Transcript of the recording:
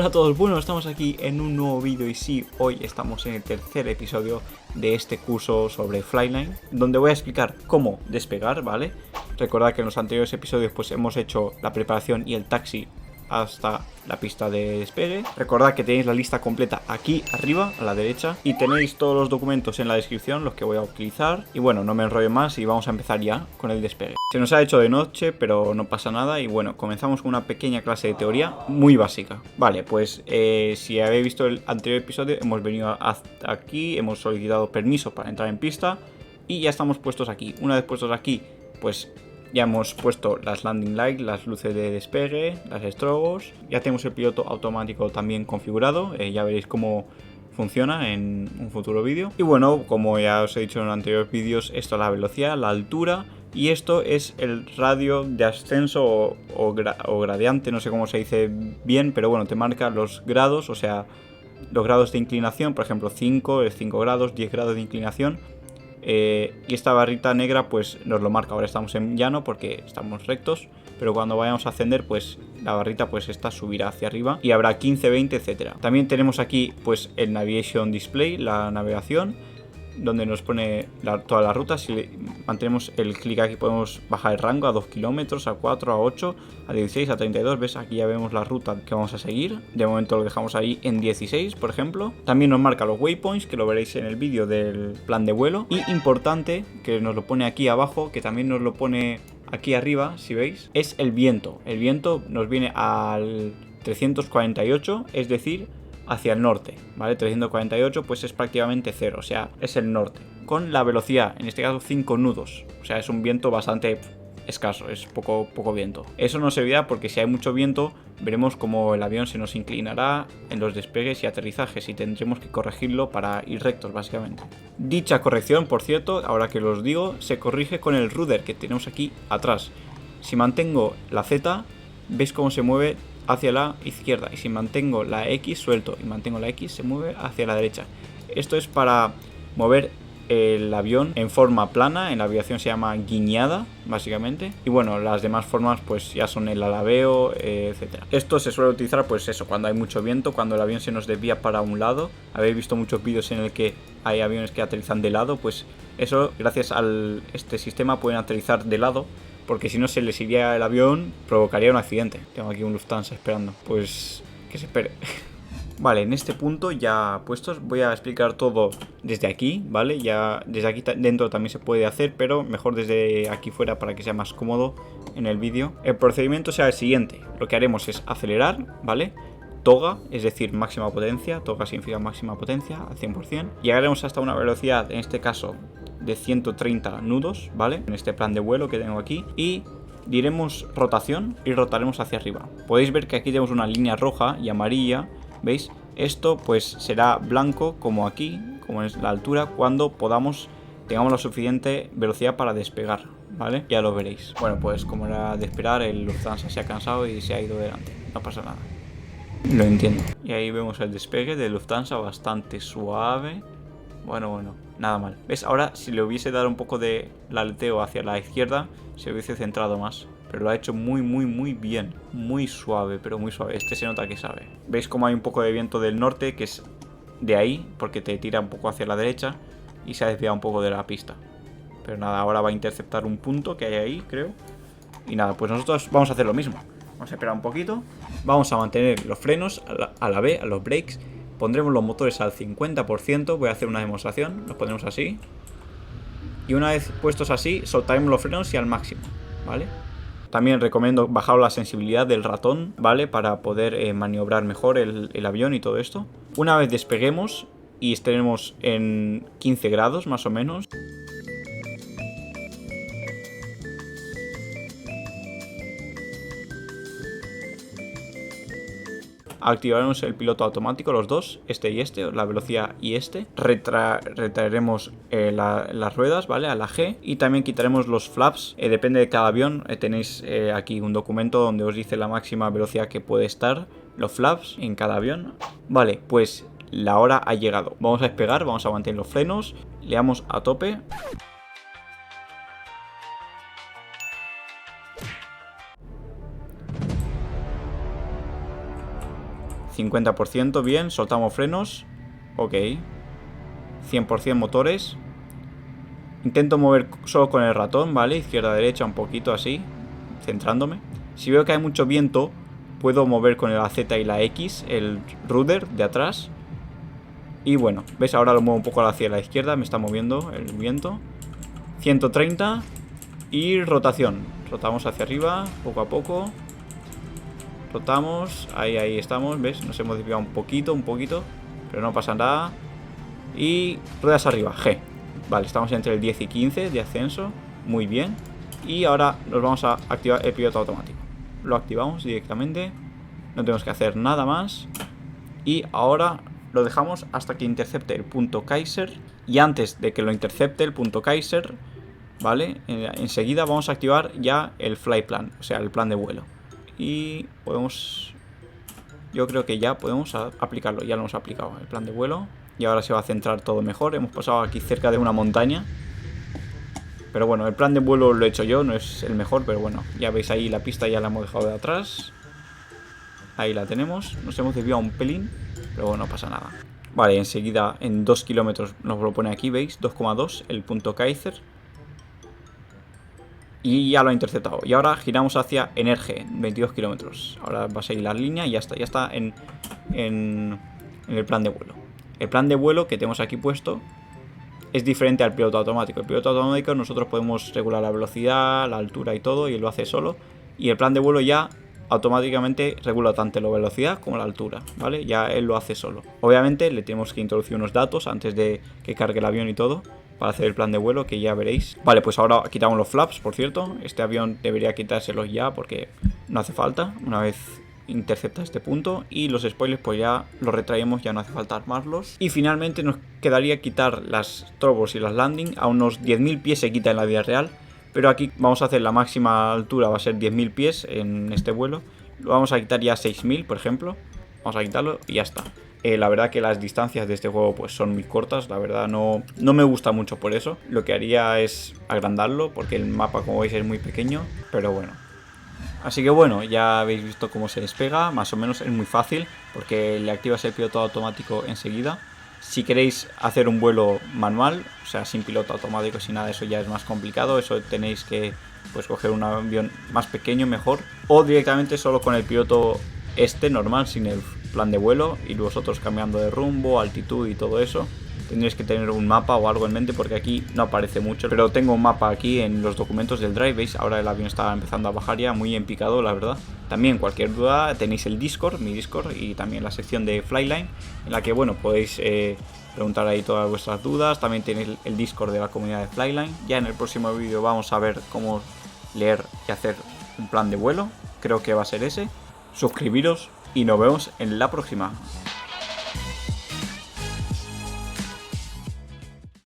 Hola a todos, bueno, estamos aquí en un nuevo vídeo y sí, hoy estamos en el tercer episodio de este curso sobre Flyline, donde voy a explicar cómo despegar, ¿vale? Recordad que en los anteriores episodios pues hemos hecho la preparación y el taxi hasta la pista de despegue. Recordad que tenéis la lista completa aquí arriba a la derecha y tenéis todos los documentos en la descripción, los que voy a utilizar. Y bueno, no me enrollo más y vamos a empezar ya con el despegue. Se nos ha hecho de noche, pero no pasa nada. Y bueno, comenzamos con una pequeña clase de teoría muy básica. Vale, pues si habéis visto el anterior episodio, hemos venido hasta aquí, hemos solicitado permiso para entrar en pista y ya estamos puestos aquí. Una vez puestos aquí, pues ya hemos puesto las landing lights, las luces de despegue, las estrobos. Ya tenemos el piloto automático también configurado. Ya veréis cómo funciona en un futuro vídeo. Y bueno, como ya os he dicho en los anteriores vídeos, esto es la velocidad, la altura. Y esto es el radio de ascenso o gradiente, no sé cómo se dice bien, pero bueno, te marca los grados, o sea, los grados de inclinación. Por ejemplo, 5 es 5 grados, 10 grados de inclinación. Y esta barrita negra pues nos lo marca. Ahora estamos en llano porque estamos rectos, pero cuando vayamos a ascender pues la barrita pues esta subirá hacia arriba y habrá 15, 20, etcétera. También tenemos aquí pues el Navigation Display, la navegación, donde nos pone toda la ruta. Si mantenemos el clic aquí podemos bajar el rango a 2 kilómetros, a 4, a 8, a 16, a 32. ¿Ves? Aquí ya vemos la ruta que vamos a seguir. De momento lo dejamos ahí en 16, por ejemplo. También nos marca los waypoints, que lo veréis en el vídeo del plan de vuelo. Y importante, que nos lo pone aquí abajo, que también nos lo pone aquí arriba, si veis, es el viento. El viento nos viene al 348, es decir, hacia el norte, ¿vale? 348 pues es prácticamente cero, o sea, es el norte. Con la velocidad, en este caso 5 nudos, o sea, es un viento bastante escaso, es poco viento. Eso no servirá porque si hay mucho viento, veremos como el avión se nos inclinará en los despegues y aterrizajes y tendremos que corregirlo para ir rectos, básicamente. Dicha corrección, por cierto, ahora que os digo, se corrige con el rudder que tenemos aquí atrás. Si mantengo la Z, veis cómo se mueve hacia la izquierda, y si mantengo la X suelto y mantengo la X se mueve hacia la derecha. Esto es para mover el avión en forma plana. En la aviación se llama guiñada, básicamente. Y bueno, las demás formas pues ya son el alabeo, etcétera. Esto se suele utilizar pues eso, cuando hay mucho viento, cuando el avión se nos desvía para un lado. Habéis visto muchos vídeos en el que hay aviones que aterrizan de lado, pues eso, gracias a este sistema pueden aterrizar de lado, porque si no se les iría el avión, provocaría un accidente. Tengo aquí un Lufthansa esperando. Pues que se espere. Vale, en este punto ya puestos voy a explicar todo desde aquí, ¿vale? Ya desde aquí dentro también se puede hacer, pero mejor desde aquí fuera para que sea más cómodo en el vídeo. El procedimiento será el siguiente. Lo que haremos es acelerar, ¿vale? Toga, es decir, máxima potencia. Toga significa máxima potencia al 100%. Llegaremos hasta una velocidad, en este caso, de 130 nudos, ¿vale? En este plan de vuelo que tengo aquí. Y diremos rotación y rotaremos hacia arriba. Podéis ver que aquí tenemos una línea roja y amarilla, ¿veis? Esto pues será blanco como aquí, como es la altura, cuando tengamos la suficiente velocidad para despegar, ¿vale? Ya lo veréis. Bueno, pues como era de esperar, el Lufthansa se ha cansado y se ha ido delante. No pasa nada. Lo entiendo. Y ahí vemos el despegue de Lufthansa bastante suave. Bueno, nada mal. ¿Ves? Ahora si le hubiese dado un poco de aleteo hacia la izquierda, se hubiese centrado más. Pero lo ha hecho muy bien. Muy suave, pero muy suave. Este se nota que sabe. ¿Veis cómo hay un poco de viento del norte? Que es de ahí, porque te tira un poco hacia la derecha y se ha desviado un poco de la pista. Pero nada, ahora va a interceptar un punto que hay ahí, creo. Y nada, pues nosotros vamos a hacer lo mismo. Vamos a esperar un poquito. Vamos a mantener los frenos a la B, a los brakes. Pondremos los motores al 50%. Voy a hacer una demostración. Los pondremos así. Y una vez puestos así, soltaremos los frenos y al máximo, ¿vale? También recomiendo bajar la sensibilidad del ratón, ¿vale? Para poder maniobrar mejor el avión y todo esto. Una vez despeguemos y estaremos en 15 grados más o menos. Activaremos el piloto automático, los dos, este y este, la velocidad y este. Retraeremos las ruedas, ¿vale? A la G. Y también quitaremos los flaps. Depende de cada avión. Tenéis aquí un documento donde os dice la máxima velocidad que puede estar los flaps en cada avión. Vale, pues la hora ha llegado. Vamos a despegar, vamos a mantener los frenos. Le damos a tope. 50%, bien. Soltamos frenos. Ok. 100% motores. Intento mover solo con el ratón, ¿vale? Izquierda, derecha, un poquito así, centrándome. Si veo que hay mucho viento, puedo mover con la Z y la X el rudder de atrás. Y bueno, ¿ves? Ahora lo muevo un poco hacia la izquierda, me está moviendo el viento. 130 y rotación. Rotamos hacia arriba, poco a poco. Rotamos, ahí estamos, ¿ves? Nos hemos desviado un poquito, pero no pasa nada. Y ruedas arriba, G. Vale, estamos entre el 10 y 15 de ascenso. Muy bien. Y ahora nos vamos a activar el piloto automático. Lo activamos directamente. No tenemos que hacer nada más. Y ahora lo dejamos hasta que intercepte el punto Kaiser. Y antes de que lo intercepte el punto Kaiser, ¿vale? Enseguida vamos a activar ya el flight plan, o sea, el plan de vuelo. Y podemos... Yo creo que ya podemos aplicarlo. Ya lo hemos aplicado, el plan de vuelo. Y ahora se va a centrar todo mejor. Hemos pasado aquí cerca de una montaña. Pero bueno, el plan de vuelo lo he hecho yo. No es el mejor, pero bueno. Ya veis ahí la pista, ya la hemos dejado de atrás. Ahí la tenemos. Nos hemos desviado un pelín, pero bueno, no pasa nada. Vale, enseguida en 2 kilómetros nos lo pone aquí, ¿veis? 2,2 el punto Kaiser. Y ya lo ha interceptado. Y ahora giramos hacia Energe, 22 kilómetros. Ahora va a seguir la línea y ya está en el plan de vuelo. El plan de vuelo que tenemos aquí puesto es diferente al piloto automático. El piloto automático nosotros podemos regular la velocidad, la altura y todo, y él lo hace solo. Y el plan de vuelo ya automáticamente regula tanto la velocidad como la altura, ¿vale? Ya él lo hace solo. Obviamente le tenemos que introducir unos datos antes de que cargue el avión y todo, para hacer el plan de vuelo, que ya veréis. Vale, pues ahora quitamos los flaps, por cierto. Este avión debería quitárselos ya porque no hace falta una vez intercepta este punto. Y los spoilers pues ya los retraemos, ya no hace falta armarlos. Y finalmente nos quedaría quitar las turbos y las landing. A unos 10.000 pies se quita en la vida real, pero aquí vamos a hacer la máxima altura, va a ser 10.000 pies en este vuelo. Lo vamos a quitar ya a 6.000, por ejemplo. Vamos a quitarlo y ya está. La verdad que las distancias de este juego pues son muy cortas, la verdad no me gusta mucho por eso. Lo que haría es agrandarlo porque el mapa, como veis, es muy pequeño, pero bueno. Así que bueno, ya habéis visto cómo se despega, más o menos es muy fácil porque le activas el piloto automático enseguida. Si queréis hacer un vuelo manual, o sea, sin piloto automático, sin nada, eso ya es más complicado. Eso tenéis que pues coger un avión más pequeño, mejor, o directamente solo con el piloto normal, sin el plan de vuelo, y vosotros cambiando de rumbo, altitud y todo eso. Tendréis que tener un mapa o algo en mente porque aquí no aparece mucho, pero tengo un mapa aquí en los documentos del Drive. ¿Veis? Ahora el avión está empezando a bajar ya, muy en picado, la verdad. También cualquier duda tenéis el Discord, mi Discord, y también la sección de Flyline, en la que bueno, podéis preguntar ahí todas vuestras dudas. También tenéis el Discord de la comunidad de Flyline. Ya en el próximo vídeo vamos a ver cómo leer y hacer un plan de vuelo, creo que va a ser ese. Suscribiros y nos vemos en la próxima.